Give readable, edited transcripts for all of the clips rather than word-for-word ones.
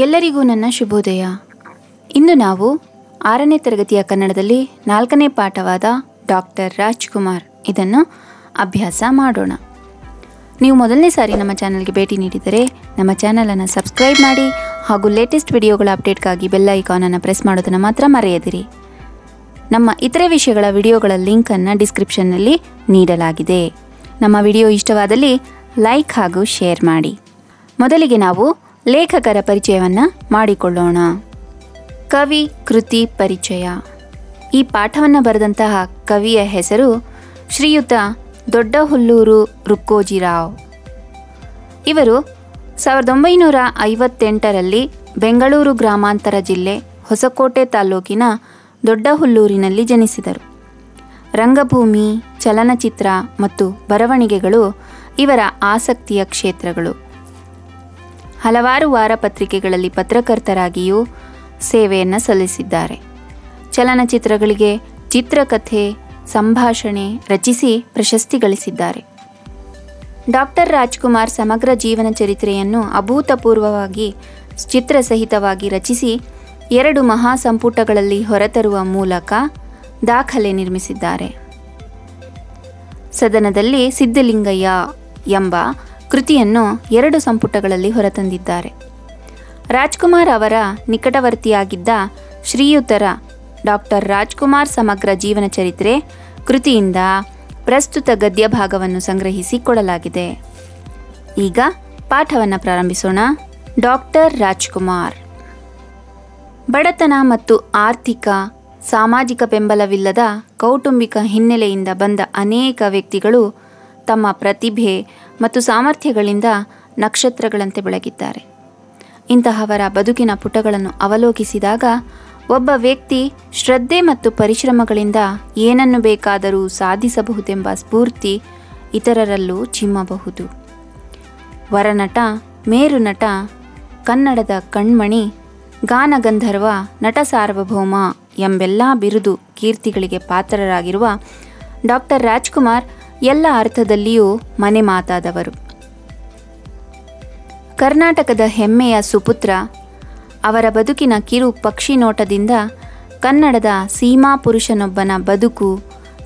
ಎಲ್ಲರಿಗೂ ನನ್ನ ಶುಭೋದಯ. ಇಂದು ನಾವು 6ನೇ ತರಗತಿಯ ಕನ್ನಡದಲ್ಲಿ 4ನೇ ಪಾಠವಾದ ಡಾಕ್ಟರ್ ರಾಜ್ಕುಮಾರ್ ಇದನ್ನು ಅಭ್ಯಾಸ ಮಾಡೋಣ. ನೀವು ಮೊದಲನೇ ಸಾರಿ ನಮ್ಮ ಚಾನಲ್ಗೆ ಭೇಟಿ ನೀಡಿದರೆ ನಮ್ಮ ಚಾನಲನ್ನು ಸಬ್ಸ್ಕ್ರೈಬ್ ಮಾಡಿ ಹಾಗೂ ಲೇಟೆಸ್ಟ್ ವಿಡಿಯೋಗಳ ಅಪ್ಡೇಟ್ಗಾಗಿ ಬೆಲ್ ಐಕಾನನ್ನು ಪ್ರೆಸ್ ಮಾಡೋದನ್ನು ಮಾತ್ರ ಮರೆಯದಿರಿ. ನಮ್ಮ ಇತರೆ ವಿಷಯಗಳ ವಿಡಿಯೋಗಳ ಲಿಂಕನ್ನು ಡಿಸ್ಕ್ರಿಪ್ಷನ್ನಲ್ಲಿ ನೀಡಲಾಗಿದೆ. ನಮ್ಮ ವಿಡಿಯೋ ಇಷ್ಟವಾದಲ್ಲಿ ಲೈಕ್ ಹಾಗೂ ಶೇರ್ ಮಾಡಿ. ಮೊದಲಿಗೆ ನಾವು ಲೇಖಕರ ಪರಿಚಯವನ್ನು ಮಾಡಿಕೊಳ್ಳೋಣ. ಕವಿ ಕೃತಿ ಪರಿಚಯ. ಈ ಪಾಠವನ್ನು ಬರೆದಂತಹ ಕವಿಯ ಹೆಸರು ಶ್ರೀಯುತ ದೊಡ್ಡಹುಲ್ಲೂರು ರುಕ್ಕೋಜಿರಾವ್. ಇವರು 1958ರಲ್ಲಿ ಬೆಂಗಳೂರು ಗ್ರಾಮಾಂತರ ಜಿಲ್ಲೆ ಹೊಸಕೋಟೆ ತಾಲೂಕಿನ ದೊಡ್ಡಹುಲ್ಲೂರಿನಲ್ಲಿ ಜನಿಸಿದರು. ರಂಗಭೂಮಿ, ಚಲನಚಿತ್ರ ಮತ್ತು ಬರವಣಿಗೆಗಳು ಇವರ ಆಸಕ್ತಿಯ ಕ್ಷೇತ್ರಗಳು. ಹಲವಾರು ವಾರಪತ್ರಿಕೆಗಳಲ್ಲಿ ಪತ್ರಕರ್ತರಾಗಿಯೂ ಸೇವೆಯನ್ನು ಸಲ್ಲಿಸಿದ್ದಾರೆ. ಚಲನಚಿತ್ರಗಳಿಗೆ ಚಿತ್ರಕಥೆ, ಸಂಭಾಷಣೆ ರಚಿಸಿ ಪ್ರಶಸ್ತಿ ಗಳಿಸಿದ್ದಾರೆ. ಡಾಕ್ಟರ್ ರಾಜ್ಕುಮಾರ್ ಸಮಗ್ರ ಜೀವನ ಚರಿತ್ರೆಯನ್ನು ಅಭೂತಪೂರ್ವವಾಗಿ ಚಿತ್ರಸಹಿತವಾಗಿ ರಚಿಸಿ 2 ಮಹಾ ಸಂಪುಟಗಳಲ್ಲಿ ಹೊರತರುವ ಮೂಲಕ ದಾಖಲೆ ನಿರ್ಮಿಸಿದ್ದಾರೆ. ಸದನದಲ್ಲಿ ಸಿದ್ಧಲಿಂಗಯ್ಯ ಎಂಬ ಕೃತಿಯನ್ನು 2 ಸಂಪುಟಗಳಲ್ಲಿ ಹೊರತಂದಿದ್ದಾರೆ. ರಾಜ್ಕುಮಾರ್ ಅವರ ನಿಕಟವರ್ತಿಯಾಗಿದ್ದ ಶ್ರೀಯುತರ ಡಾಕ್ಟರ್ ರಾಜ್ಕುಮಾರ್ ಸಮಗ್ರ ಜೀವನ ಚರಿತ್ರೆ ಕೃತಿಯಿಂದ ಪ್ರಸ್ತುತ ಗದ್ಯ ಭಾಗವನ್ನು ಸಂಗ್ರಹಿಸಿ ಕೊಡಲಾಗಿದೆ. ಈಗ ಪಾಠವನ್ನು ಪ್ರಾರಂಭಿಸೋಣ. ಡಾಕ್ಟರ್ ರಾಜ್ಕುಮಾರ್. ಬಡತನ ಮತ್ತು ಆರ್ಥಿಕ ಸಾಮಾಜಿಕ ಬೆಂಬಲವಿಲ್ಲದ ಕೌಟುಂಬಿಕ ಹಿನ್ನೆಲೆಯಿಂದ ಬಂದ ಅನೇಕ ವ್ಯಕ್ತಿಗಳು ತಮ್ಮ ಪ್ರತಿಭೆ ಮತ್ತು ಸಾಮರ್ಥ್ಯಗಳಿಂದ ನಕ್ಷತ್ರಗಳಂತೆ ಬೆಳಗಿದ್ದಾರೆ. ಇಂತಹವರ ಬದುಕಿನ ಪುಟಗಳನ್ನು ಅವಲೋಕಿಸಿದಾಗ ಒಬ್ಬ ವ್ಯಕ್ತಿ ಶ್ರದ್ಧೆ ಮತ್ತು ಪರಿಶ್ರಮಗಳಿಂದ ಏನನ್ನು ಬೇಕಾದರೂ ಸಾಧಿಸಬಹುದೆಂಬ ಸ್ಫೂರ್ತಿ ಇತರರಲ್ಲೂ ಚಿಮ್ಮಬಹುದು. ವರನಟ, ಮೇರುನಟ, ಕನ್ನಡದ ಕಣ್ಮಣಿ, ಗಾನಗಂಧರ್ವ, ನಟ ಸಾರ್ವಭೌಮ ಎಂಬೆಲ್ಲ ಬಿರುದು ಕೀರ್ತಿಗಳಿಗೆ ಪಾತ್ರರಾಗಿರುವ ಡಾಕ್ಟರ್ ರಾಜ್ಕುಮಾರ್ ಎಲ್ಲ ಅರ್ಥದಲ್ಲಿಯೂ ಮನೆ ಮಾತಾದವರು. ಕರ್ನಾಟಕದ ಹೆಮ್ಮೆಯ ಸುಪುತ್ರ. ಅವರ ಬದುಕಿನ ಕಿರು ಪಕ್ಷಿ ನೋಟದಿಂದ ಕನ್ನಡದ ಸೀಮಾ ಪುರುಷನೊಬ್ಬನ ಬದುಕು,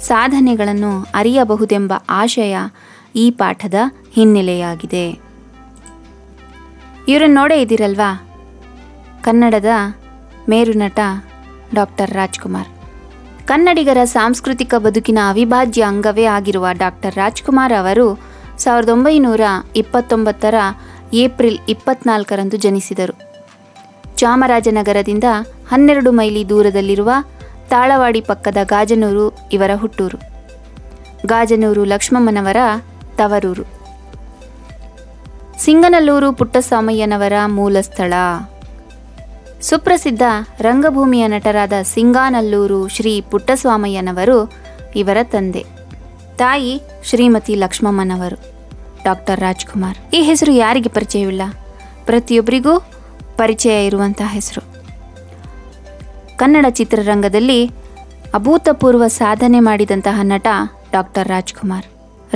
ಸಾಧನೆಗಳನ್ನು ಅರಿಯಬಹುದೆಂಬ ಆಶಯ ಈ ಪಾಠದ ಹಿನ್ನೆಲೆಯಾಗಿದೆ. ಇವರನ್ನು ನೋಡೇ ಇದ್ದೀರಲ್ವಾ, ಕನ್ನಡದ ಮೇರುನಟ ಡಾಕ್ಟರ್ ರಾಜ್ಕುಮಾರ್. ಕನ್ನಡಿಗರ ಸಾಂಸ್ಕೃತಿಕ ಬದುಕಿನ ಅವಿಭಾಜ್ಯ ಅಂಗವೇ ಆಗಿರುವ ಡಾಕ್ಟರ್ ರಾಜ್ಕುಮಾರ್ ಅವರು 1929ರ ಏಪ್ರಿಲ್ 24ರಂದು ಜನಿಸಿದರು. ಚಾಮರಾಜನಗರದಿಂದ 12 ಮೈಲಿ ದೂರದಲ್ಲಿರುವ ತಾಳವಾಡಿ ಪಕ್ಕದ ಗಾಜನೂರು ಇವರ ಹುಟ್ಟೂರು. ಗಾಜನೂರು ಲಕ್ಷ್ಮಮ್ಮನವರ ತವರೂರು. ಸಿಂಗನಲ್ಲೂರು ಪುಟ್ಟಸ್ವಾಮಯ್ಯನವರ ಮೂಲ ಸ್ಥಳ. ಸುಪ್ರಸಿದ್ಧ ರಂಗಭೂಮಿಯ ನಟರಾದ ಸಿಂಗಾನಲ್ಲೂರು ಶ್ರೀ ಪುಟ್ಟಸ್ವಾಮಯ್ಯನವರು ಇವರ ತಂದೆ. ತಾಯಿ ಶ್ರೀಮತಿ ಲಕ್ಷ್ಮಮ್ಮನವರು. ಡಾಕ್ಟರ್ ರಾಜ್ಕುಮಾರ್ ಈ ಹೆಸರು ಯಾರಿಗೆ ಪರಿಚಯವಿಲ್ಲ? ಪ್ರತಿಯೊಬ್ಬರಿಗೂ ಪರಿಚಯ ಇರುವಂತಹ ಹೆಸರು. ಕನ್ನಡ ಚಿತ್ರರಂಗದಲ್ಲಿ ಅಭೂತಪೂರ್ವ ಸಾಧನೆ ಮಾಡಿದಂತಹ ನಟ ಡಾಕ್ಟರ್ ರಾಜ್ಕುಮಾರ್.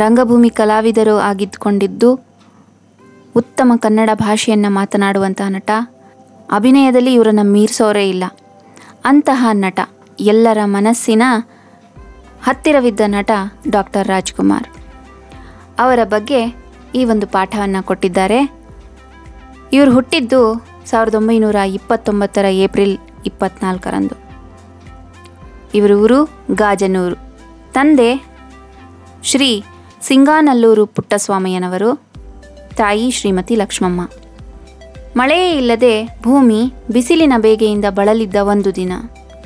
ರಂಗಭೂಮಿ ಕಲಾವಿದರು ಆಗಿದ್ದುಕೊಂಡಿದ್ದು ಉತ್ತಮ ಕನ್ನಡ ಭಾಷೆಯನ್ನು ಮಾತನಾಡುವಂತಹ ನಟ. ಅಭಿನಯದಲ್ಲಿ ಇವರನ್ನು ಮೀರಿಸೋರೇ ಇಲ್ಲ. ಅಂತಹ ನಟ, ಎಲ್ಲರ ಮನಸ್ಸಿನ ಹತ್ತಿರವಿದ್ದ ನಟ ಡಾಕ್ಟರ್ ರಾಜ್ಕುಮಾರ್. ಅವರ ಬಗ್ಗೆ ಈ ಒಂದು ಪಾಠವನ್ನು ಕೊಟ್ಟಿದ್ದಾರೆ. ಇವರು ಹುಟ್ಟಿದ್ದು 1929ರ ಏಪ್ರಿಲ್ 24ರಂದು. ಇವರ ಊರು ಗಾಜನೂರು. ತಂದೆ ಶ್ರೀ ಸಿಂಗಾನಲ್ಲೂರು ಪುಟ್ಟಸ್ವಾಮಯ್ಯನವರು. ತಾಯಿ ಶ್ರೀಮತಿ ಲಕ್ಷ್ಮಮ್ಮ. ಮಳೆಯೇ ಇಲ್ಲದೆ ಭೂಮಿ ಬಿಸಿಲಿನ ಬೇಗೆಯಿಂದ ಬಳಲಿದ್ದ ಒಂದು ದಿನ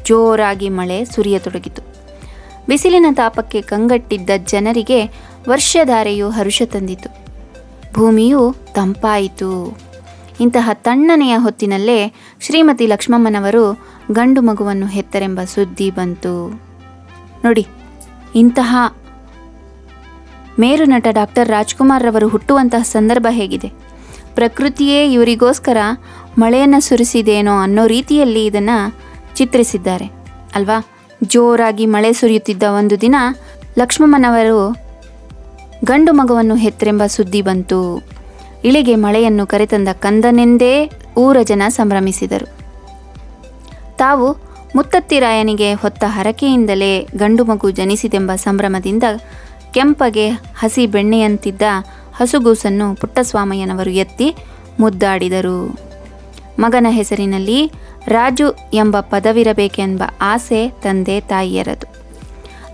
ಜೋರಾಗಿ ಮಳೆ ಸುರಿಯತೊಡಗಿತು. ಬಿಸಿಲಿನ ತಾಪಕ್ಕೆ ಕಂಗಟ್ಟಿದ್ದ ಜನರಿಗೆ ವರ್ಷಧಾರೆಯು ಹರುಷ ತಂದಿತು. ಭೂಮಿಯು ತಂಪಾಯಿತು. ಇಂತಹ ತಣ್ಣನೆಯ ಹೊತ್ತಿನಲ್ಲೇ ಶ್ರೀಮತಿ ಲಕ್ಷ್ಮಮ್ಮನವರು ಗಂಡು ಮಗುವನ್ನು ಹೆತ್ತರೆಂಬ ಸುದ್ದಿ ಬಂತು. ನೋಡಿ, ಇಂತಹ ಮೇರುನಟ ಡಾಕ್ಟರ್ ರಾಜ್ಕುಮಾರ್ ರವರು ಹುಟ್ಟುವಂತಹ ಸಂದರ್ಭ ಹೇಗಿದೆ. ಪ್ರಕೃತಿಯೇ ಇವರಿಗೋಸ್ಕರ ಮಳೆಯನ್ನು ಸುರಿಸಿದೇನೋ ಅನ್ನೋ ರೀತಿಯಲ್ಲಿ ಇದನ್ನು ಚಿತ್ರಿಸಿದ್ದಾರೆ ಅಲ್ವಾ. ಜೋರಾಗಿ ಮಳೆ ಸುರಿಯುತ್ತಿದ್ದ ಒಂದು ದಿನ ಲಕ್ಷ್ಮಮ್ಮನವರು ಗಂಡು ಮಗುವನ್ನು ಹೆತ್ತರೆಂಬ ಸುದ್ದಿ ಬಂತು. ಇಳಿಗೆ ಮಳೆಯನ್ನು ಕರೆತಂದ ಕಂದನೆಂದೇ ಊರ ಜನ ಸಂಭ್ರಮಿಸಿದರು. ತಾವು ಮುತ್ತತ್ತಿರಾಯನಿಗೆ ಹೊತ್ತ ಹರಕೆಯಿಂದಲೇ ಗಂಡು ಮಗು ಜನಿಸಿದೆಂಬ ಸಂಭ್ರಮದಿಂದ ಕೆಂಪಗೆ ಹಸಿ ಬೆಣ್ಣೆಯಂತಿದ್ದ ಹಸುಗೂಸನ್ನು ಪುಟ್ಟಸ್ವಾಮಯ್ಯನವರು ಎತ್ತಿ ಮುದ್ದಾಡಿದರು. ಮಗನ ಹೆಸರಿನಲ್ಲಿ ರಾಜು ಎಂಬ ಪದವಿರಬೇಕೆಂಬ ಆಸೆ ತಂದೆ ತಾಯಿಯರದು.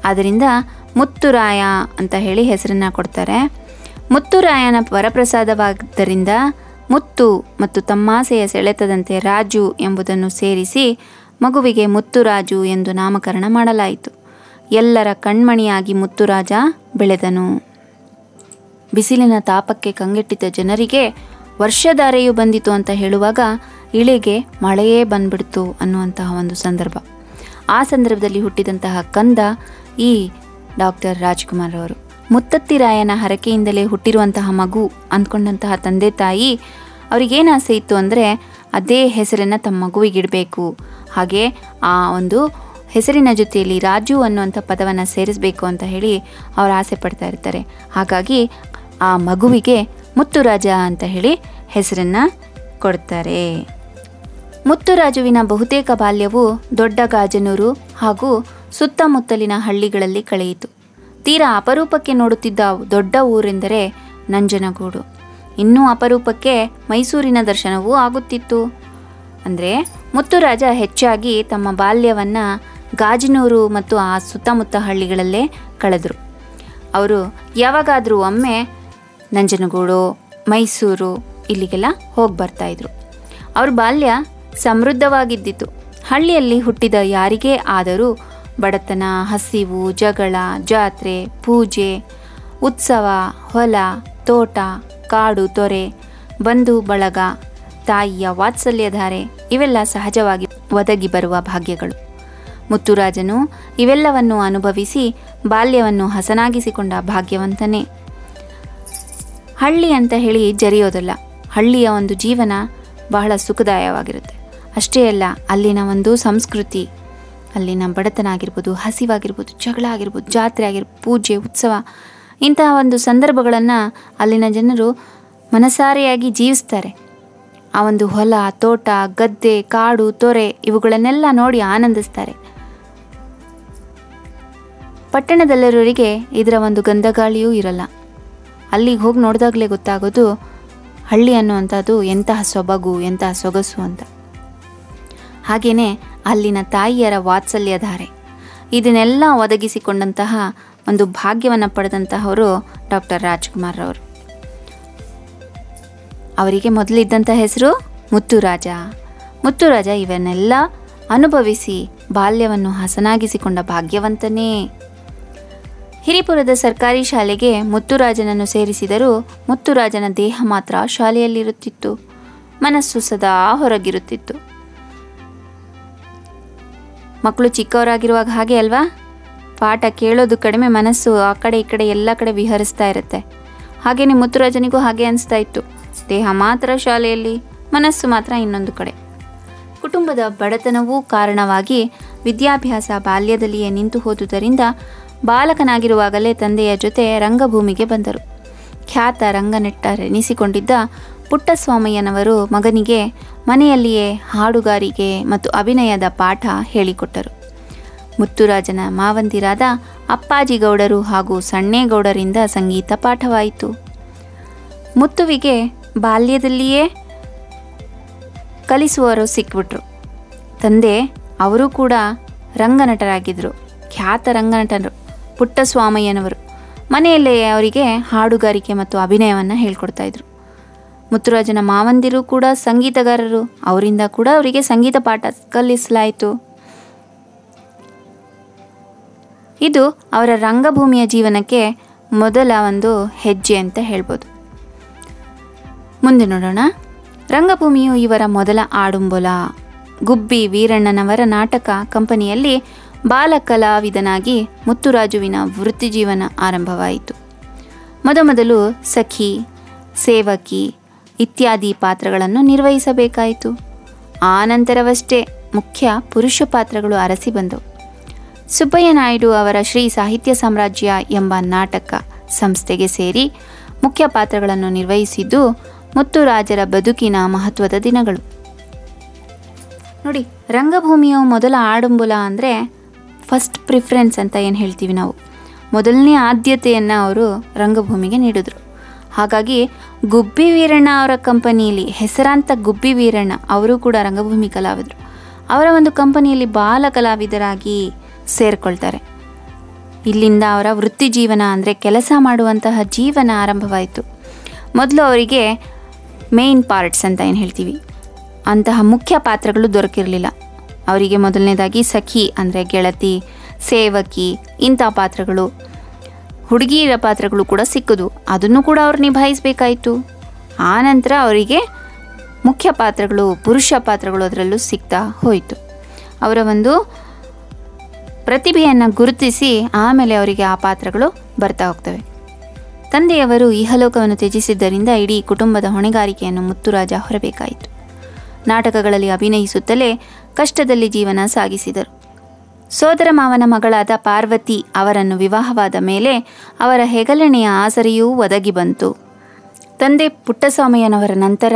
ಆದ್ದರಿಂದ ಮುತ್ತುರಾಯ ಅಂತ ಹೇಳಿ ಹೆಸರನ್ನು ಕೊಡ್ತಾರೆ. ಮುತ್ತುರಾಯನ ವರಪ್ರಸಾದವಾದ್ದರಿಂದ ಮುತ್ತು ಮತ್ತು ತಮ್ಮಾಸೆಯ ಸೆಳೆತದಂತೆ ರಾಜು ಎಂಬುದನ್ನು ಸೇರಿಸಿ ಮಗುವಿಗೆ ಮುತ್ತುರಾಜು ಎಂದು ನಾಮಕರಣ ಮಾಡಲಾಯಿತು. ಎಲ್ಲರ ಕಣ್ಮಣಿಯಾಗಿ ಮುತ್ತುರಾಜ ಬೆಳೆದನು. ಬಿಸಿಲಿನ ತಾಪಕ್ಕೆ ಕಂಗೆಟ್ಟಿದ್ದ ಜನರಿಗೆ ವರ್ಷಧಾರೆಯು ಬಂದಿತು ಅಂತ ಹೇಳುವಾಗ ಇಳಿಗೆ ಮಳೆಯೇ ಬಂದ್ಬಿಡ್ತು ಅನ್ನುವಂತಹ ಒಂದು ಸಂದರ್ಭ. ಆ ಸಂದರ್ಭದಲ್ಲಿ ಹುಟ್ಟಿದಂತಹ ಕಂದ ಈ ಡಾಕ್ಟರ್ ರಾಜ್ಕುಮಾರ್ ಅವರು. ಮುತ್ತತ್ತಿರಾಯನ ಹರಕೆಯಿಂದಲೇ ಹುಟ್ಟಿರುವಂತಹ ಮಗು ಅಂದ್ಕೊಂಡಂತಹ ತಂದೆ ತಾಯಿ ಅವ್ರಿಗೇನು ಆಸೆ ಇತ್ತು ಅಂದರೆ ಅದೇ ಹೆಸರನ್ನು ತಮ್ಮ ಮಗುವಿಗಿಡಬೇಕು, ಹಾಗೆ ಆ ಒಂದು ಹೆಸರಿನ ಜೊತೆಯಲ್ಲಿ ರಾಜು ಅನ್ನುವಂಥ ಪದವನ್ನು ಸೇರಿಸಬೇಕು ಅಂತ ಹೇಳಿ ಅವರು ಆಸೆ ಪಡ್ತಾ ಇರ್ತಾರೆ. ಹಾಗಾಗಿ ಆ ಮಗುವಿಗೆ ಮುತ್ತುರಾಜ ಅಂತ ಹೇಳಿ ಹೆಸರನ್ನು ಕೊಡ್ತಾರೆ. ಮುತ್ತುರಾಜುವಿನ ಬಹುತೇಕ ಬಾಲ್ಯವು ದೊಡ್ಡ ಗಾಜನೂರು ಹಾಗೂ ಸುತ್ತಮುತ್ತಲಿನ ಹಳ್ಳಿಗಳಲ್ಲಿ ಕಳೆಯಿತು. ತೀರಾ ಅಪರೂಪಕ್ಕೆ ನೋಡುತ್ತಿದ್ದ ದೊಡ್ಡ ಊರೆಂದರೆ ನಂಜನಗೂಡು. ಇನ್ನೂ ಅಪರೂಪಕ್ಕೆ ಮೈಸೂರಿನ ದರ್ಶನವೂ ಆಗುತ್ತಿತ್ತು. ಅಂದರೆ ಮುತ್ತುರಾಜ ಹೆಚ್ಚಾಗಿ ತಮ್ಮ ಬಾಲ್ಯವನ್ನು ಗಾಜನೂರು ಮತ್ತು ಆ ಸುತ್ತಮುತ್ತ ಹಳ್ಳಿಗಳಲ್ಲೇ ಕಳೆದರು. ಅವರು ಯಾವಾಗಾದರೂ ಒಮ್ಮೆ ನಂಜನಗೂಡು, ಮೈಸೂರು ಇಲ್ಲಿಗೆಲ್ಲ ಹೋಗಿ ಬರ್ತಾಯಿದ್ರು. ಅವ್ರ ಬಾಲ್ಯ ಸಮೃದ್ಧವಾಗಿದ್ದಿತ್ತು. ಹಳ್ಳಿಯಲ್ಲಿ ಹುಟ್ಟಿದ ಯಾರಿಗೇ ಆದರೂ ಬಡತನ, ಹಸಿವು, ಜಗಳ, ಜಾತ್ರೆ, ಪೂಜೆ, ಉತ್ಸವ, ಹೊಲ, ತೋಟ, ಕಾಡು, ತೊರೆ, ಬಂಧು ಬಳಗ, ತಾಯಿಯ ವಾತ್ಸಲ್ಯಧಾರೆ ಇವೆಲ್ಲ ಸಹಜವಾಗಿ ಒದಗಿ ಬರುವ ಭಾಗ್ಯಗಳು. ಮುತ್ತುರಾಜನು ಇವೆಲ್ಲವನ್ನು ಅನುಭವಿಸಿ ಬಾಲ್ಯವನ್ನು ಹಸನಾಗಿಸಿಕೊಂಡ ಭಾಗ್ಯವಂತನೇ. ಹಳ್ಳಿ ಅಂತ ಹೇಳಿ ಜರಿಯೋದಲ್ಲ, ಹಳ್ಳಿಯ ಒಂದು ಜೀವನ ಬಹಳ ಸುಖದಾಯವಾಗಿರುತ್ತೆ. ಅಷ್ಟೇ ಅಲ್ಲ, ಅಲ್ಲಿನ ಒಂದು ಸಂಸ್ಕೃತಿ, ಅಲ್ಲಿನ ಬಡತನ ಆಗಿರ್ಬೋದು, ಹಸಿವಾಗಿರ್ಬೋದು, ಜಗಳ ಆಗಿರ್ಬೋದು, ಜಾತ್ರೆ ಆಗಿರ್ಬೋದು, ಪೂಜೆ, ಉತ್ಸವ ಇಂತಹ ಒಂದು ಸಂದರ್ಭಗಳನ್ನು ಅಲ್ಲಿನ ಜನರು ಮನಸಾರೆಯಾಗಿ ಜೀವಿಸ್ತಾರೆ. ಆ ಒಂದು ಹೊಲ, ತೋಟ, ಗದ್ದೆ, ಕಾಡು, ತೊರೆ ಇವುಗಳನ್ನೆಲ್ಲ ನೋಡಿ ಆನಂದಿಸ್ತಾರೆ. ಪಟ್ಟಣದಲ್ಲಿರೋರಿಗೆ ಇದರ ಒಂದು ಗಂಧಗಾಳಿಯೂ ಇರಲ್ಲ. ಅಲ್ಲಿಗೆ ಹೋಗಿ ನೋಡಿದಾಗಲೇ ಗೊತ್ತಾಗೋದು ಹಳ್ಳಿ ಅನ್ನುವಂಥದ್ದು ಎಂತಹ ಸೊಬಗು, ಎಂತಹ ಸೊಗಸು ಅಂತ. ಹಾಗೆಯೇ ಅಲ್ಲಿನ ತಾಯಿಯರ ವಾತ್ಸಲ್ಯಧಾರೆ ಇದನ್ನೆಲ್ಲ ಒದಗಿಸಿಕೊಂಡಂತಹ ಒಂದು ಭಾಗ್ಯವನ್ನು ಪಡೆದಂತಹವರು ಡಾಕ್ಟರ್ ರಾಜ್ಕುಮಾರ್ ಅವರು. ಅವರಿಗೆ ಮೊದಲಿದ್ದಂಥ ಹೆಸರು ಮುತ್ತುರಾಜ. ಮುತ್ತುರಾಜ ಇವನ್ನೆಲ್ಲ ಅನುಭವಿಸಿ ಬಾಲ್ಯವನ್ನು ಹಸನಾಗಿಸಿಕೊಂಡ ಭಾಗ್ಯವಂತನೇ. ಹಿರಿಪುರದ ಸರ್ಕಾರಿ ಶಾಲೆಗೆ ಮುತ್ತುರಾಜನನ್ನು ಸೇರಿಸಿದರೂ ಮುತ್ತುರಾಜನ ದೇಹ ಮಾತ್ರ ಶಾಲೆಯಲ್ಲಿರುತ್ತಿತ್ತು, ಮನಸ್ಸು ಸದಾ ಹೊರಗಿರುತ್ತಿತ್ತು. ಮಕ್ಕಳು ಚಿಕ್ಕವರಾಗಿರುವಾಗ ಹಾಗೆ ಅಲ್ವಾ, ಪಾಠ ಕೇಳೋದು ಕಡಿಮೆ, ಮನಸ್ಸು ಆ ಕಡೆ ಈ ಕಡೆ ಎಲ್ಲ ಕಡೆ ವಿಹರಿಸ್ತಾ ಇರುತ್ತೆ. ಹಾಗೆಯೇ ಮುತ್ತುರಾಜನಿಗೂ ಹಾಗೆ ಅನಿಸ್ತಾ ಇತ್ತು. ದೇಹ ಮಾತ್ರ ಶಾಲೆಯಲ್ಲಿ, ಮನಸ್ಸು ಮಾತ್ರ ಇನ್ನೊಂದು ಕಡೆ. ಕುಟುಂಬದ ಬಡತನವೂ ಕಾರಣವಾಗಿ ವಿದ್ಯಾಭ್ಯಾಸ ಬಾಲ್ಯದಲ್ಲಿಯೇ ನಿಂತು ಹೋದುದರಿಂದ ಬಾಲಕನಾಗಿರುವಾಗಲೇ ತಂದೆಯ ಜೊತೆ ರಂಗಭೂಮಿಗೆ ಬಂದರು. ಖ್ಯಾತ ರಂಗನಟರೆನಿಸಿಕೊಂಡಿದ್ದ ಪುಟ್ಟಸ್ವಾಮಯ್ಯನವರು ಮಗನಿಗೆ ಮನೆಯಲ್ಲಿಯೇ ಹಾಡುಗಾರಿಕೆ ಮತ್ತು ಅಭಿನಯದ ಪಾಠ ಹೇಳಿಕೊಟ್ಟರು. ಮುತ್ತುರಾಜನ ಮಾವಂದಿರಾದ ಅಪ್ಪಾಜಿಗೌಡರು ಹಾಗೂ ಸಣ್ಣೇಗೌಡರಿಂದ ಸಂಗೀತ ಪಾಠವಾಯಿತು. ಮುತ್ತುವಿಗೆ ಬಾಲ್ಯದಲ್ಲಿಯೇ ಕಲಿಸುವರು ಸಿಕ್ಬಿಟ್ರು. ತಂದೆ ಅವರು ಕೂಡ ರಂಗನಟರಾಗಿದ್ದರು, ಖ್ಯಾತ ರಂಗನಟರು ಪುಟ್ಟಸ್ವಾಮಯ್ಯನವರು. ಮನೆಯಲ್ಲೇ ಅವರಿಗೆ ಹಾಡುಗಾರಿಕೆ ಮತ್ತು ಅಭಿನಯವನ್ನು ಹೇಳ್ಕೊಡ್ತಾಯಿದ್ರು. ಮುತ್ತುರಾಜನ ಮಾವಂದಿರು ಕೂಡ ಸಂಗೀತಗಾರರು, ಅವರಿಂದ ಕೂಡ ಅವರಿಗೆ ಸಂಗೀತ ಪಾಠ ಕಲಿಸಲಾಯಿತು. ಇದು ಅವರ ರಂಗಭೂಮಿಯ ಜೀವನಕ್ಕೆ ಮೊದಲ ಒಂದು ಹೆಜ್ಜೆ ಅಂತ ಹೇಳ್ಬೋದು. ಮುಂದೆ ನೋಡೋಣ. ರಂಗಭೂಮಿಯು ಇವರ ಮೊದಲ ಆಡುಂಬೊಲ. ಗುಬ್ಬಿ ವೀರಣ್ಣನವರ ನಾಟಕ ಕಂಪನಿಯಲ್ಲಿ ಬಾಲ ಕಲಾವಿದನಾಗಿ ಮುತ್ತುರಾಜುವಿನ ವೃತ್ತಿಜೀವನ ಆರಂಭವಾಯಿತು. ಮೊದಮೊದಲು ಸಖಿ, ಸೇವಕಿ ಇತ್ಯಾದಿ ಪಾತ್ರಗಳನ್ನು ನಿರ್ವಹಿಸಬೇಕಾಯಿತು. ಆ ನಂತರವಷ್ಟೇ ಮುಖ್ಯ ಪುರುಷ ಪಾತ್ರಗಳು ಅರಸಿ ಬಂದವು. ಸುಬ್ಬಯ್ಯ ನಾಯ್ಡು ಅವರ ಶ್ರೀ ಸಾಹಿತ್ಯ ಸಾಮ್ರಾಜ್ಯ ಎಂಬ ನಾಟಕ ಸಂಸ್ಥೆಗೆ ಸೇರಿ ಮುಖ್ಯ ಪಾತ್ರಗಳನ್ನು ನಿರ್ವಹಿಸಿದ್ದು ಮುತ್ತುರಾಜರ ಬದುಕಿನ ಮಹತ್ವದ ದಿನಗಳು. ನೋಡಿ, ರಂಗಭೂಮಿಯ ಮೊದಲ ಆಡಂಬುಲ ಅಂದರೆ ಫಸ್ಟ್ ಪ್ರಿಫರೆನ್ಸ್ ಅಂತ ಏನು ಹೇಳ್ತೀವಿ ನಾವು, ಮೊದಲನೇ ಆದ್ಯತೆಯನ್ನು ಅವರು ರಂಗಭೂಮಿಗೆ ನೀಡಿದ್ರು. ಹಾಗಾಗಿ ಗುಬ್ಬಿ ವೀರಣ್ಣ ಅವರ ಕಂಪನಿಯಲ್ಲಿ, ಹೆಸರಾಂತ ಗುಬ್ಬಿ ವೀರಣ್ಣ ಅವರು ಕೂಡ ರಂಗಭೂಮಿ ಕಲಾವಿದರು, ಅವರ ಒಂದು ಕಂಪನಿಯಲ್ಲಿ ಬಾಲ ಕಲಾವಿದರಾಗಿ ಸೇರಿಕೊಳ್ತಾರೆ. ಇಲ್ಲಿಂದ ಅವರ ವೃತ್ತಿ ಜೀವನ ಅಂದರೆ ಕೆಲಸ ಮಾಡುವಂತಹ ಜೀವನ ಆರಂಭವಾಯಿತು. ಮೊದಲು ಅವರಿಗೆ ಮೇನ್ ಪಾರ್ಟ್ಸ್ ಅಂತ ಏನು ಹೇಳ್ತೀವಿ, ಅಂತಹ ಮುಖ್ಯ ಪಾತ್ರಗಳು ದೊರಕಿರಲಿಲ್ಲ ಅವರಿಗೆ. ಮೊದಲನೇದಾಗಿ ಸಖಿ ಅಂದರೆ ಗೆಳತಿ, ಸೇವಕಿ, ಇಂಥ ಪಾತ್ರಗಳು, ಹುಡುಗಿಯರ ಪಾತ್ರಗಳು ಕೂಡ ಸಿಕ್ಕಿದ್ವು. ಅದನ್ನು ಕೂಡ ಅವ್ರು ನಿಭಾಯಿಸಬೇಕಾಯಿತು. ಆನಂತರ ಅವರಿಗೆ ಮುಖ್ಯ ಪಾತ್ರಗಳು, ಪುರುಷ ಪಾತ್ರಗಳು ಅದರಲ್ಲೂ ಸಿಗ್ತಾ ಹೋಯಿತು. ಅವರ ಒಂದು ಪ್ರತಿಭೆಯನ್ನು ಗುರುತಿಸಿ ಆಮೇಲೆ ಅವರಿಗೆ ಆ ಪಾತ್ರಗಳು ಬರ್ತಾ ಹೋಗ್ತವೆ. ತಂದೆಯವರು ಇಹಲೋಕವನ್ನು ತ್ಯಜಿಸಿದ್ದರಿಂದ ಇಡೀ ಕುಟುಂಬದ ಹೊಣೆಗಾರಿಕೆಯನ್ನು ಮುತ್ತುರಾಜ ಹೊರಬೇಕಾಯಿತು. ನಾಟಕಗಳಲ್ಲಿ ಅಭಿನಯಿಸುತ್ತಲೇ ಕಷ್ಟದಲ್ಲಿ ಜೀವನ ಸಾಗಿಸಿದರು. ಸೋದರ ಮಾವನ ಮಗಳಾದ ಪಾರ್ವತಿ ಅವರನ್ನು ವಿವಾಹವಾದ ಮೇಲೆ ಅವರ ಹೆಗಲಣೆಯ ಆಸರೆಯೂ ಒದಗಿ ಬಂತು. ತಂದೆ ಪುಟ್ಟಸ್ವಾಮಯ್ಯನವರ ನಂತರ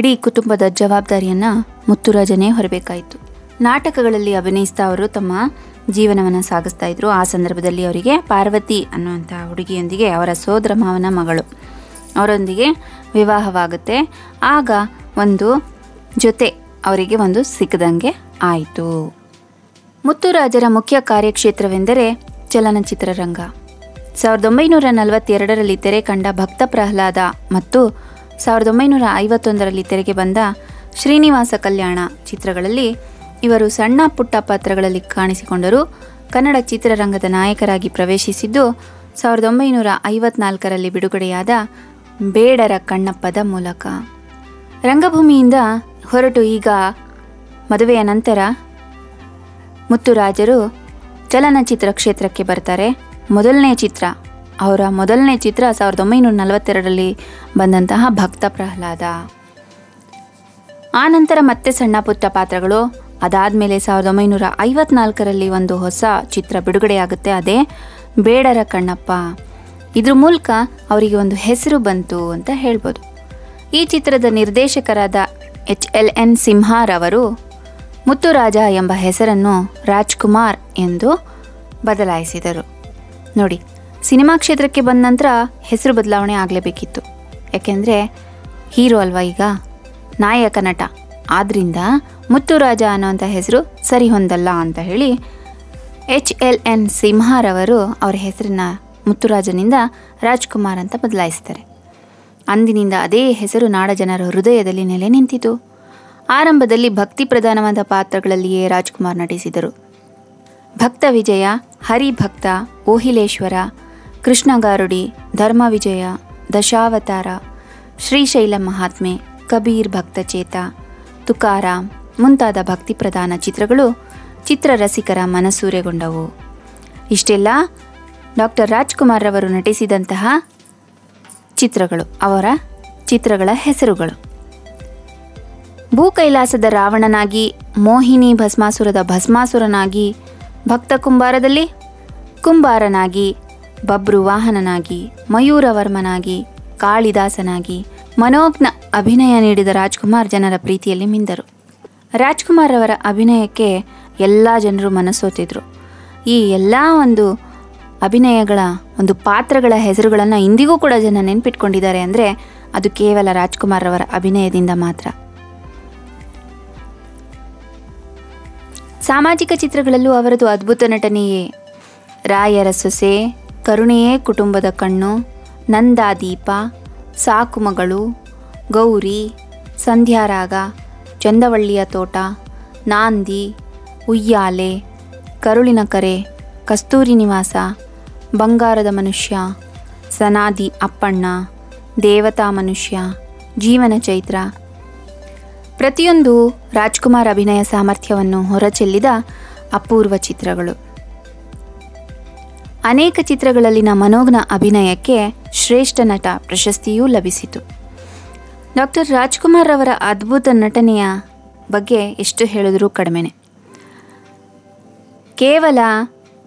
ಇಡೀ ಕುಟುಂಬದ ಜವಾಬ್ದಾರಿಯನ್ನು ಮುತ್ತುರಾಜನೇ ಹೊರಬೇಕಾಯಿತು. ನಾಟಕಗಳಲ್ಲಿ ಅಭಿನಯಿಸ್ತಾ ಅವರು ತಮ್ಮ ಜೀವನವನ್ನು ಸಾಗಿಸ್ತಾ ಇದ್ರು. ಆ ಸಂದರ್ಭದಲ್ಲಿ ಅವರಿಗೆ ಪಾರ್ವತಿ ಅನ್ನುವಂಥ ಹುಡುಗಿಯೊಂದಿಗೆ, ಅವರ ಸೋದರ ಮಾವನ ಮಗಳು ಅವರೊಂದಿಗೆ ವಿವಾಹವಾಗುತ್ತೆ. ಆಗ ಒಂದು ಜೊತೆ ಅವರಿಗೆ ಒಂದು ಸಿಕ್ಕದಂಗೆ ಆಯಿತು. ಮುತ್ತುರಾಜರ ಮುಖ್ಯ ಕಾರ್ಯಕ್ಷೇತ್ರವೆಂದರೆ ಚಲನಚಿತ್ರರಂಗ. 1942ರಲ್ಲಿ ತೆರೆ ಕಂಡ ಭಕ್ತ ಪ್ರಹ್ಲಾದ ಮತ್ತು 1951ರಲ್ಲಿ ತೆರೆಗೆ ಬಂದ ಶ್ರೀನಿವಾಸ ಕಲ್ಯಾಣ ಚಿತ್ರಗಳಲ್ಲಿ ಇವರು ಸಣ್ಣ ಪುಟ್ಟ ಪಾತ್ರಗಳಲ್ಲಿ ಕಾಣಿಸಿಕೊಂಡರು. ಕನ್ನಡ ಚಿತ್ರರಂಗದ ನಾಯಕರಾಗಿ ಪ್ರವೇಶಿಸಿದ್ದು 1954ರಲ್ಲಿ ಬಿಡುಗಡೆಯಾದ ಬೇಡರ ಕಣ್ಣಪ್ಪದ ಮೂಲಕ. ರಂಗಭೂಮಿಯಿಂದ ಹೊರಟು ಈಗ ಮದುವೆಯ ನಂತರ ಮುತ್ತುರಾಜರು ಚಲನಚಿತ್ರ ಕ್ಷೇತ್ರಕ್ಕೆ ಬರ್ತಾರೆ. ಅವರ ಮೊದಲನೇ ಚಿತ್ರ 1942ರಲ್ಲಿ ಬಂದಂತಹ ಭಕ್ತ ಪ್ರಹ್ಲಾದ. ಆನಂತರ ಮತ್ತೆ ಸಣ್ಣ ಪುಟ್ಟ ಪಾತ್ರಗಳು. ಅದಾದಮೇಲೆ 1954ರಲ್ಲಿ ಒಂದು ಹೊಸ ಚಿತ್ರ ಬಿಡುಗಡೆಯಾಗುತ್ತೆ, ಅದೇ ಬೇಡರ ಕಣ್ಣಪ್ಪ. ಇದ್ರ ಮೂಲಕ ಅವರಿಗೆ ಒಂದು ಹೆಸರು ಬಂತು ಅಂತ ಹೇಳ್ಬೋದು. ಈ ಚಿತ್ರದ ನಿರ್ದೇಶಕರಾದ HLN ಸಿಂಹಾರ್ ಅವರು ಮುತ್ತುರಾಜ ಎಂಬ ಹೆಸರನ್ನು ರಾಜ್ಕುಮಾರ್ ಎಂದು ಬದಲಾಯಿಸಿದರು. ನೋಡಿ, ಸಿನಿಮಾ ಕ್ಷೇತ್ರಕ್ಕೆ ಬಂದ ನಂತರ ಹೆಸರು ಬದಲಾವಣೆ ಆಗಲೇಬೇಕಿತ್ತು. ಯಾಕೆಂದರೆ ಹೀರೋ ಅಲ್ವಾ, ಈಗ ನಾಯಕ ನಟ. ಆದ್ದರಿಂದ ಮುತ್ತುರಾಜ ಅನ್ನೋಂಥ ಹೆಸರು ಸರಿ ಹೊಂದಲ್ಲ ಅಂತ ಹೇಳಿ HLN ಸಿಂಹಾರ್ ಅವರು ಅವರ ಹೆಸರನ್ನ ಮುತ್ತುರಾಜನಿಂದ ರಾಜ್ಕುಮಾರ್ ಅಂತ ಬದಲಾಯಿಸ್ತಾರೆ. ಅಂದಿನಿಂದ ಅದೇ ಹೆಸರು ನಾಡ ಜನರ ಹೃದಯದಲ್ಲಿ ನೆಲೆ ನಿಂತಿತು. ಆರಂಭದಲ್ಲಿ ಭಕ್ತಿ ಪ್ರಧಾನವಾದ ಪಾತ್ರಗಳಲ್ಲಿಯೇ ರಾಜ್ಕುಮಾರ್ ನಟಿಸಿದರು. ಭಕ್ತ ವಿಜಯ, ಹರಿಭಕ್ತ, ಓಹಿಲೇಶ್ವರ, ಕೃಷ್ಣಗಾರುಡಿ, ಧರ್ಮ ವಿಜಯ, ದಶಾವತಾರ, ಶ್ರೀಶೈಲ ಮಹಾತ್ಮೆ, ಕಬೀರ್ ಭಕ್ತಚೇತ, ತುಕಾರಾಮ್ ಮುಂತಾದ ಭಕ್ತಿ ಪ್ರಧಾನ ಚಿತ್ರಗಳು ಚಿತ್ರರಸಿಕರ ಮನಸೂರೆಗೊಂಡವು. ಇಷ್ಟೆಲ್ಲ ಡಾಕ್ಟರ್ ರಾಜ್ಕುಮಾರ್ ಅವರು ನಟಿಸಿದಂತಹ ಚಿತ್ರಗಳು, ಅವರ ಚಿತ್ರಗಳ ಹೆಸರುಗಳು. ಭೂ ಕೈಲಾಸದ ರಾವಣನಾಗಿ, ಮೋಹಿನಿ ಭಸ್ಮಾಸುರದ ಭಸ್ಮಾಸುರನಾಗಿ, ಭಕ್ತ ಕುಂಬಾರದಲ್ಲಿ ಕುಂಬಾರನಾಗಿ, ಬಬ್ರು ವಾಹನನಾಗಿ, ಮಯೂರವರ್ಮನಾಗಿ, ಕಾಳಿದಾಸನಾಗಿ ಮನೋಜ್ಞ ಅಭಿನಯ ನೀಡಿದ ರಾಜ್ಕುಮಾರ್ ಜನರ ಪ್ರೀತಿಯಲ್ಲಿ ಮಿಂದರು. ರಾಜ್ಕುಮಾರ್ ಅವರ ಅಭಿನಯಕ್ಕೆ ಎಲ್ಲ ಜನರು ಮನಸೋತಿದ್ರು. ಈ ಎಲ್ಲ ಒಂದು ಅಭಿನಯಗಳ ಒಂದು ಪಾತ್ರಗಳ ಹೆಸರುಗಳನ್ನು ಇಂದಿಗೂ ಕೂಡ ಜನ ನೆನ್ಪಿಟ್ಕೊಂಡಿದ್ದಾರೆ ಅಂದರೆ ಅದು ಕೇವಲ ರಾಜ್ಕುಮಾರ್ ಅವರ ಅಭಿನಯದಿಂದ ಮಾತ್ರ. ಸಾಮಾಜಿಕ ಚಿತ್ರಗಳಲ್ಲೂ ಅವರದು ಅದ್ಭುತ ನಟನೆಯೇ. ರಾಯರ ಸೊಸೆ, ಕರುಣೆಯೇ ಕುಟುಂಬದ ಕಣ್ಣು, ನಂದಾದೀಪ, ಸಾಕು ಮಗಳು, ಗೌರಿ, ಸಂಧ್ಯಾರಾಗ, ಚಂದವಳ್ಳಿಯ ತೋಟ, ನಾಂದಿ, ಉಯ್ಯಾಲೆ, ಕರುಳಿನ ಕರೆ, ಕಸ್ತೂರಿ ನಿವಾಸ, ಬಂಗಾರದ ಮನುಷ್ಯ, ಸನಾದಿ ಅಪ್ಪಣ್ಣ, ದೇವತಾ ಮನುಷ್ಯ, ಜೀವನ ಚೈತ್ರ ಪ್ರತಿಯೊಂದು ರಾಜ್ಕುಮಾರ್ ಅಭಿನಯ ಸಾಮರ್ಥ್ಯವನ್ನು ಹೊರಚೆಲ್ಲಿದ ಅಪೂರ್ವ ಚಿತ್ರಗಳು. ಅನೇಕ ಚಿತ್ರಗಳಲ್ಲಿನ ಮನೋಜ್ಞ ಅಭಿನಯಕ್ಕೆ ಶ್ರೇಷ್ಠ ನಟ ಪ್ರಶಸ್ತಿಯೂ ಲಭಿಸಿತು. ಡಾಕ್ಟರ್ ರಾಜ್ಕುಮಾರ್ ಅವರ ಅದ್ಭುತ ನಟನೆಯ ಬಗ್ಗೆ ಎಷ್ಟು ಹೇಳಿದರೂ ಕಡಿಮೆನೆ. ಕೇವಲ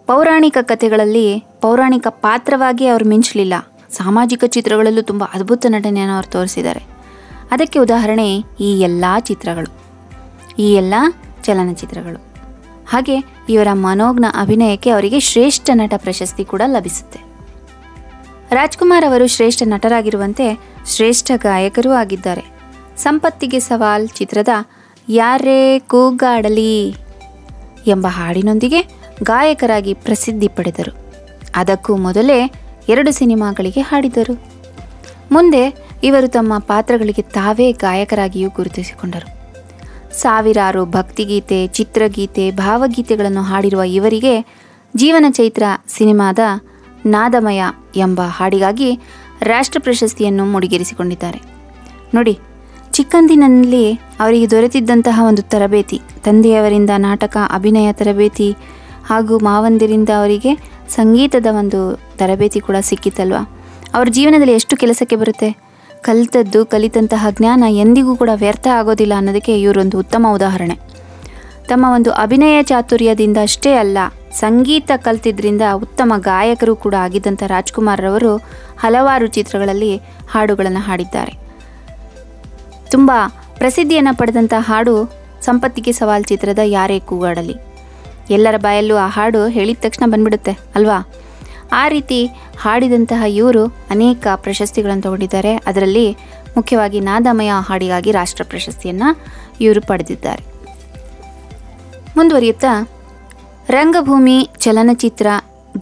ಪೌರಾಣಿಕ ಕಥೆಗಳಲ್ಲಿ ಪೌರಾಣಿಕ ಪಾತ್ರವಾಗಿ ಅವರು ಮಿಂಚಲಿಲ್ಲ. ಸಾಮಾಜಿಕ ಚಿತ್ರಗಳಲ್ಲೂ ತುಂಬ ಅದ್ಭುತ ನಟನೆಯನ್ನು ಅವರು ತೋರಿಸಿದ್ದಾರೆ. ಅದಕ್ಕೆ ಉದಾಹರಣೆ ಈ ಎಲ್ಲ ಚಿತ್ರಗಳು, ಈ ಎಲ್ಲ ಚಲನಚಿತ್ರಗಳು. ಹಾಗೆ ಇವರ ಮನೋಜ್ಞ ಅಭಿನಯಕ್ಕೆ ಅವರಿಗೆ ಶ್ರೇಷ್ಠ ನಟ ಪ್ರಶಸ್ತಿ ಕೂಡ ಲಭಿಸುತ್ತೆ. ರಾಜ್ಕುಮಾರ್ ಅವರು ಶ್ರೇಷ್ಠ ನಟರಾಗಿರುವಂತೆ ಶ್ರೇಷ್ಠ ಗಾಯಕರೂ ಆಗಿದ್ದಾರೆ. ಸಂಪತ್ತಿಗೆ ಸವಾಲ್ ಚಿತ್ರದ ಯಾರೇ ಕೂಗಾಡಲಿ ಎಂಬ ಹಾಡಿನೊಂದಿಗೆ ಗಾಯಕರಾಗಿ ಪ್ರಸಿದ್ಧಿ ಪಡೆದರು. ಅದಕ್ಕೂ ಮೊದಲೇ 2 ಸಿನಿಮಾಗಳಿಗೆ ಹಾಡಿದರು. ಮುಂದೆ ಇವರು ತಮ್ಮ ಪಾತ್ರಗಳಿಗೆ ತಾವೇ ಗಾಯಕರಾಗಿಯೂ ಗುರುತಿಸಿಕೊಂಡರು. ಸಾವಿರಾರು ಭಕ್ತಿಗೀತೆ, ಚಿತ್ರಗೀತೆ, ಭಾವಗೀತೆಗಳನ್ನು ಹಾಡಿರುವ ಇವರಿಗೆ ಜೀವನ ಚೈತ್ರ ಸಿನಿಮಾದ ನಾದಮಯ ಎಂಬ ಹಾಡಿಗಾಗಿ ರಾಷ್ಟ್ರ ಪ್ರಶಸ್ತಿಯನ್ನು ಮುಡಿಗೇರಿಸಿಕೊಂಡಿದ್ದಾರೆ. ನೋಡಿ, ಚಿಕ್ಕಂದಿನಲ್ಲಿ ಅವರಿಗೆ ದೊರೆತಿದ್ದಂತಹ ಒಂದು ತರಬೇತಿ, ತಂದೆಯವರಿಂದ ನಾಟಕ ಅಭಿನಯ ತರಬೇತಿ ಹಾಗೂ ಮಾವಂದಿರಿಂದ ಅವರಿಗೆ ಸಂಗೀತದ ಒಂದು ತರಬೇತಿ ಕೂಡ ಸಿಕ್ಕಿತ್ತಲ್ವ. ಅವ್ರ ಜೀವನದಲ್ಲಿ ಎಷ್ಟು ಕೆಲಸಕ್ಕೆ ಬರುತ್ತೆ. ಕಲಿತಂತಹ ಜ್ಞಾನ ಎಂದಿಗೂ ಕೂಡ ವ್ಯರ್ಥ ಆಗೋದಿಲ್ಲ ಅನ್ನೋದಕ್ಕೆ ಇವರೊಂದು ಉತ್ತಮ ಉದಾಹರಣೆ. ತಮ್ಮ ಒಂದು ಅಭಿನಯ ಚಾತುರ್ಯದಿಂದ ಅಷ್ಟೇ ಅಲ್ಲ, ಸಂಗೀತ ಕಲಿತಿದ್ರಿಂದ ಉತ್ತಮ ಗಾಯಕರು ಕೂಡ ಆಗಿದ್ದಂಥ ರಾಜ್ಕುಮಾರ್ ರವರು ಹಲವಾರು ಚಿತ್ರಗಳಲ್ಲಿ ಹಾಡುಗಳನ್ನು ಹಾಡಿದ್ದಾರೆ. ತುಂಬ ಪ್ರಸಿದ್ಧಿಯನ್ನು ಪಡೆದಂಥ ಹಾಡು ಸಂಪತ್ತಿಗೆ ಸವಾಲ್ ಚಿತ್ರದ ಯಾರೇ ಕೂಗಾಡಲಿ. ಎಲ್ಲರ ಬಾಯಲ್ಲೂ ಆ ಹಾಡು ಹೇಳಿದ ತಕ್ಷಣ ಬಂದ್ಬಿಡುತ್ತೆ ಅಲ್ವಾ. ಆ ರೀತಿ ಹಾಡಿದಂತಹ ಇವರು ಅನೇಕ ಪ್ರಶಸ್ತಿಗಳನ್ನು ತಗೊಂಡಿದ್ದಾರೆ. ಅದರಲ್ಲಿ ಮುಖ್ಯವಾಗಿ ನಾದಮಯ ಹಾಡಿಗಾಗಿ ರಾಷ್ಟ್ರ ಪ್ರಶಸ್ತಿಯನ್ನು ಇವರು ಪಡೆದಿದ್ದಾರೆ. ಮುಂದುವರಿಯುತ್ತಾ, ರಂಗಭೂಮಿ, ಚಲನಚಿತ್ರ,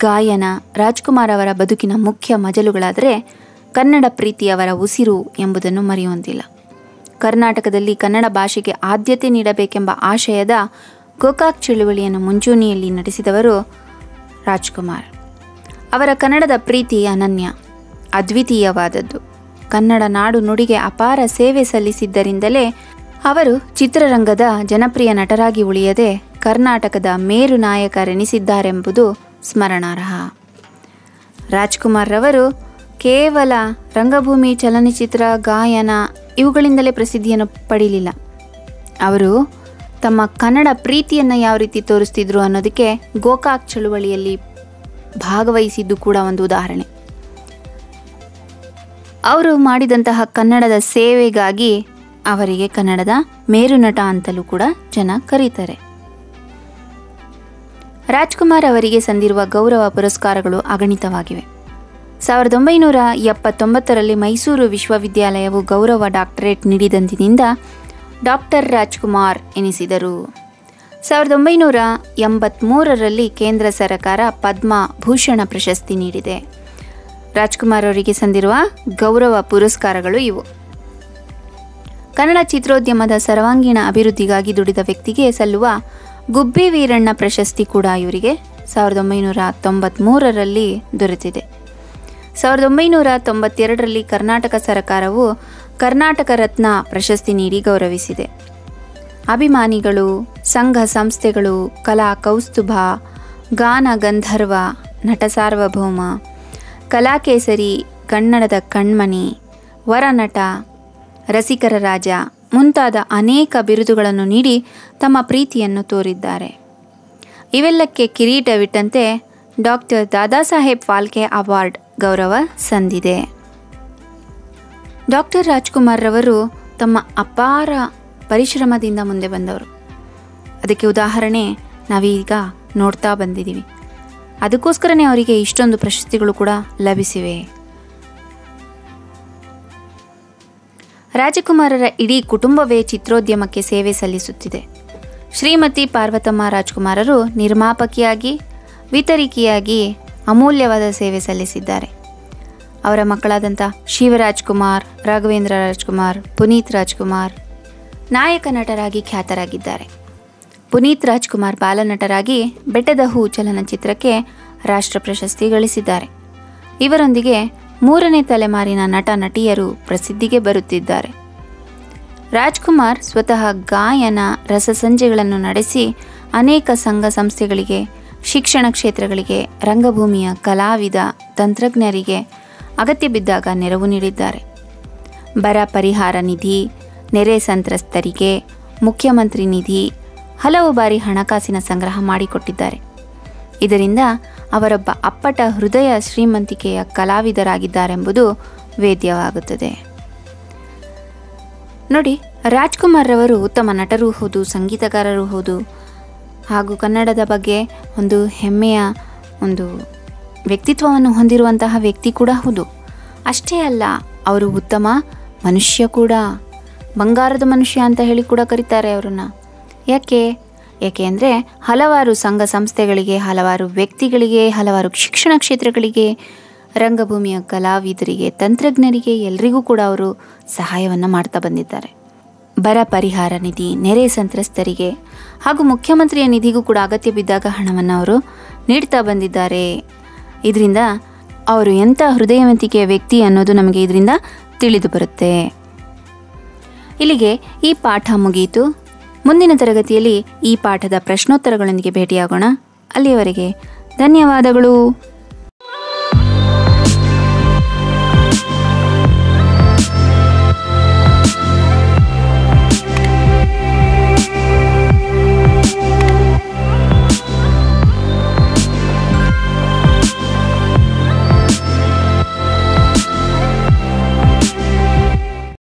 ಗಾಯನ ರಾಜ್ಕುಮಾರ್ ಅವರ ಬದುಕಿನ ಮುಖ್ಯ ಮಜಲುಗಳಾದರೆ ಕನ್ನಡ ಪ್ರೀತಿಯವರ ಉಸಿರು ಎಂಬುದನ್ನು ಮರೆಯುವಂತಿಲ್ಲ. ಕರ್ನಾಟಕದಲ್ಲಿ ಕನ್ನಡ ಭಾಷೆಗೆ ಆದ್ಯತೆ ನೀಡಬೇಕೆಂಬ ಆಶಯದ ಗೋಕಾಕ್ ಚಳುವಳಿಯನ್ನು ಮುಂಚೂಣಿಯಲ್ಲಿ ನಡೆಸಿದವರು ರಾಜ್ಕುಮಾರ್. ಅವರ ಕನ್ನಡದ ಪ್ರೀತಿ ಅನನ್ಯ, ಅದ್ವಿತೀಯವಾದದ್ದು. ಕನ್ನಡ ನಾಡು ನುಡಿಗೆ ಅಪಾರ ಸೇವೆ ಸಲ್ಲಿಸಿದ್ದರಿಂದಲೇ ಅವರು ಚಿತ್ರರಂಗದ ಜನಪ್ರಿಯ ನಟರಾಗಿ ಉಳಿಯದೆ ಕರ್ನಾಟಕದ ಮೇರು ನಾಯಕರೆನಿಸಿದ್ದಾರೆಂಬುದು ಸ್ಮರಣಾರ್ಹ. ರಾಜ್ಕುಮಾರ್ ರವರು ಕೇವಲ ರಂಗಭೂಮಿ, ಚಲನಚಿತ್ರ, ಗಾಯನ ಇವುಗಳಿಂದಲೇ ಪ್ರಸಿದ್ಧಿಯನ್ನು ಪಡೀಲಿಲ್ಲ. ಅವರು ತಮ್ಮ ಕನ್ನಡ ಪ್ರೀತಿಯನ್ನು ಯಾವ ರೀತಿ ತೋರಿಸ್ತಿದ್ರು ಅನ್ನೋದಕ್ಕೆ ಗೋಕಾಕ್ ಚಳುವಳಿಯಲ್ಲಿ ಭಾಗವಹಿಸಿದ್ದು ಕೂಡ ಒಂದು ಉದಾಹರಣೆ. ಅವರು ಮಾಡಿದಂತಹ ಕನ್ನಡದ ಸೇವೆಗಾಗಿ ಅವರಿಗೆ ಕನ್ನಡದ ಮೇರು ನಟ ಅಂತಲೂ ಕೂಡ ಜನ ಕರೀತಾರೆ. ರಾಜ್ಕುಮಾರ್ ಅವರಿಗೆ ಸಂದಿರುವ ಗೌರವ ಪುರಸ್ಕಾರಗಳು ಅಗಣಿತವಾಗಿವೆ. 1979ರಲ್ಲಿ ಮೈಸೂರು ವಿಶ್ವವಿದ್ಯಾಲಯವು ಗೌರವ ಡಾಕ್ಟರೇಟ್ ನೀಡಿದಂದಿನಿಂದ ಡಾಕ್ಟರ್ ರಾಜ್ಕುಮಾರ್ ಎನಿಸಿದರು. 1983ರಲ್ಲಿ ಕೇಂದ್ರ ಸರ್ಕಾರ ಪದ್ಮಭೂಷಣ ಪ್ರಶಸ್ತಿ ನೀಡಿದೆ. ರಾಜ್ಕುಮಾರ್ ಅವರಿಗೆ ಸಂದಿರುವ ಗೌರವ ಪುರಸ್ಕಾರಗಳು ಇವು. ಕನ್ನಡ ಚಿತ್ರೋದ್ಯಮದ ಸರ್ವಾಂಗೀಣ ಅಭಿವೃದ್ಧಿಗಾಗಿ ದುಡಿದ ವ್ಯಕ್ತಿಗೆ ಸಲ್ಲುವ ಗುಬ್ಬಿ ವೀರಣ್ಣ ಪ್ರಶಸ್ತಿ ಕೂಡ ಇವರಿಗೆ 1993ರಲ್ಲಿ ದೊರೆತಿದೆ. 1992ರಲ್ಲಿ ಕರ್ನಾಟಕ ಸರ್ಕಾರವು ಕರ್ನಾಟಕ ರತ್ನ ಪ್ರಶಸ್ತಿ ನೀಡಿ ಗೌರವಿಸಿದೆ. ಅಭಿಮಾನಿಗಳು, ಸಂಘ ಸಂಸ್ಥೆಗಳು, ಕಲಾ ಕೌಸ್ತುಭ, ಗಾನ ಗಂಧರ್ವ, ನಟ ಸಾರ್ವಭೌಮ, ಕಲಾಕೇಸರಿ, ಕನ್ನಡದ ಕಣ್ಮಣಿ, ವರನಟ, ರಸಿಕರ ರಾಜ ಮುಂತಾದ ಅನೇಕ ಬಿರುದುಗಳನ್ನು ನೀಡಿ ತಮ್ಮ ಪ್ರೀತಿಯನ್ನು ತೋರಿದ್ದಾರೆ. ಇವೆಲ್ಲಕ್ಕೆ ಕಿರೀಟವಿಟ್ಟಂತೆ ಡಾಕ್ಟರ್ ದಾದಾ ಸಾಹೇಬ್ ಫಾಲ್ಕೆ ಅವಾರ್ಡ್ ಗೌರವ ಸಂದಿದೆ. ಡಾಕ್ಟರ್ ರಾಜ್ಕುಮಾರ್ ರವರು ತಮ್ಮ ಅಪಾರ ಪರಿಶ್ರಮದಿಂದ ಮುಂದೆ ಬಂದವರು. ಅದಕ್ಕೆ ಉದಾಹರಣೆ ನಾವೀಗ ನೋಡ್ತಾ ಬಂದಿದ್ದೀವಿ. ಅದಕ್ಕೋಸ್ಕರನೇ ಅವರಿಗೆ ಇಷ್ಟೊಂದು ಪ್ರಶಸ್ತಿಗಳು ಕೂಡ ಲಭಿಸಿವೆ. ರಾಜಕುಮಾರರ ಇಡೀ ಕುಟುಂಬವೇ ಚಿತ್ರೋದ್ಯಮಕ್ಕೆ ಸೇವೆ ಸಲ್ಲಿಸುತ್ತಿದೆ. ಶ್ರೀಮತಿ ಪಾರ್ವತಮ್ಮ ರಾಜ್ಕುಮಾರರು ನಿರ್ಮಾಪಕಿಯಾಗಿ, ವಿತರಿಕೆಯಾಗಿ ಅಮೂಲ್ಯವಾದ ಸೇವೆ ಸಲ್ಲಿಸಿದ್ದಾರೆ. ಅವರ ಮಕ್ಕಳಾದಂಥ ಶಿವರಾಜ್ ಕುಮಾರ್, ರಾಘವೇಂದ್ರ ರಾಜ್ಕುಮಾರ್, ಪುನೀತ್ ರಾಜ್ಕುಮಾರ್ ನಾಯಕ ನಟರಾಗಿ ಖ್ಯಾತರಾಗಿದ್ದಾರೆ. ಪುನೀತ್ ರಾಜ್ಕುಮಾರ್ ಬಾಲನಟರಾಗಿ ಬೆಟ್ಟದ ಹೂ ಚಲನಚಿತ್ರಕ್ಕೆ ರಾಷ್ಟ್ರ ಪ್ರಶಸ್ತಿ ಗಳಿಸಿದ್ದಾರೆ. ಇವರೊಂದಿಗೆ 3ನೇ ತಲೆಮಾರಿನ ನಟ ನಟಿಯರು ಪ್ರಸಿದ್ಧಿಗೆ ಬರುತ್ತಿದ್ದಾರೆ. ರಾಜ್ಕುಮಾರ್ ಸ್ವತಃ ಗಾಯನ ರಸಸಂಜೆಗಳನ್ನು ನಡೆಸಿ ಅನೇಕ ಸಂಘ ಸಂಸ್ಥೆಗಳಿಗೆ, ಶಿಕ್ಷಣ ಕ್ಷೇತ್ರಗಳಿಗೆ, ರಂಗಭೂಮಿಯ ಕಲಾವಿದ ತಂತ್ರಜ್ಞರಿಗೆ ಅಗತ್ಯ ಬಿದ್ದಾಗ ನೆರವು ನೀಡಿದ್ದಾರೆ. ಬರ ಪರಿಹಾರ ನಿಧಿ, ನೆರೆ ಸಂತ್ರಸ್ತರಿಗೆ ಮುಖ್ಯಮಂತ್ರಿ ನಿಧಿ, ಹಲವು ಬಾರಿ ಹಣಕಾಸಿನ ಸಂಗ್ರಹ ಮಾಡಿಕೊಟ್ಟಿದ್ದಾರೆ. ಇದರಿಂದ ಅವರೊಬ್ಬ ಅಪ್ಪಟ ಹೃದಯ ಶ್ರೀಮಂತಿಕೆಯ ಕಲಾವಿದರಾಗಿದ್ದಾರೆಂಬುದು ವೇದ್ಯವಾಗುತ್ತದೆ. ನೋಡಿ, ರಾಜ್ಕುಮಾರ್ ರವರು ಉತ್ತಮ ನಟರೂ ಹೌದು, ಸಂಗೀತಗಾರರೂ ಹೌದು, ಹಾಗೂ ಕನ್ನಡದ ಬಗ್ಗೆ ಒಂದು ಹೆಮ್ಮೆಯ ಒಂದು ವ್ಯಕ್ತಿತ್ವವನ್ನು ಹೊಂದಿರುವಂತಹ ವ್ಯಕ್ತಿ ಕೂಡ ಹೌದು. ಅಷ್ಟೇ ಅಲ್ಲ, ಅವರು ಉತ್ತಮ ಮನುಷ್ಯ ಕೂಡ, ಬಂಗಾರದ ಮನುಷ್ಯ ಅಂತ ಹೇಳಿ ಕೂಡ ಕರೀತಾರೆ ಅವರನ್ನು. ಯಾಕೆ ಅಂದರೆ ಹಲವಾರು ಸಂಘ ಸಂಸ್ಥೆಗಳಿಗೆ, ಹಲವಾರು ವ್ಯಕ್ತಿಗಳಿಗೆ, ಹಲವಾರು ಶಿಕ್ಷಣ ಕ್ಷೇತ್ರಗಳಿಗೆ, ರಂಗಭೂಮಿಯ ಕಲಾವಿದರಿಗೆ, ತಂತ್ರಜ್ಞರಿಗೆ ಎಲ್ರಿಗೂ ಕೂಡ ಅವರು ಸಹಾಯವನ್ನು ಮಾಡ್ತಾ ಬಂದಿದ್ದಾರೆ. ಬರ ಪರಿಹಾರ ನಿಧಿ, ನೆರೆ ಸಂತ್ರಸ್ತರಿಗೆ ಹಾಗೂ ಮುಖ್ಯಮಂತ್ರಿಯ ನಿಧಿಗೂ ಕೂಡ ಅಗತ್ಯ ಬಿದ್ದಾಗ ಹಣವನ್ನು ಅವರು ನೀಡ್ತಾ ಬಂದಿದ್ದಾರೆ. ಇದರಿಂದ ಅವರು ಎಂಥ ಹೃದಯವಂತಿಕೆಯ ವ್ಯಕ್ತಿ ಅನ್ನೋದು ನಮಗೆ ಇದರಿಂದ ತಿಳಿದು ಬರುತ್ತೆ. ಇಲ್ಲಿಗೆ ಈ ಪಾಠ ಮುಗಿಯಿತು. ಮುಂದಿನ ತರಗತಿಯಲ್ಲಿ ಈ ಪಾಠದ ಪ್ರಶ್ನೋತ್ತರಗಳೊಂದಿಗೆ ಭೇಟಿಯಾಗೋಣ. ಅಲ್ಲಿಯವರೆಗೆ ಧನ್ಯವಾದಗಳು.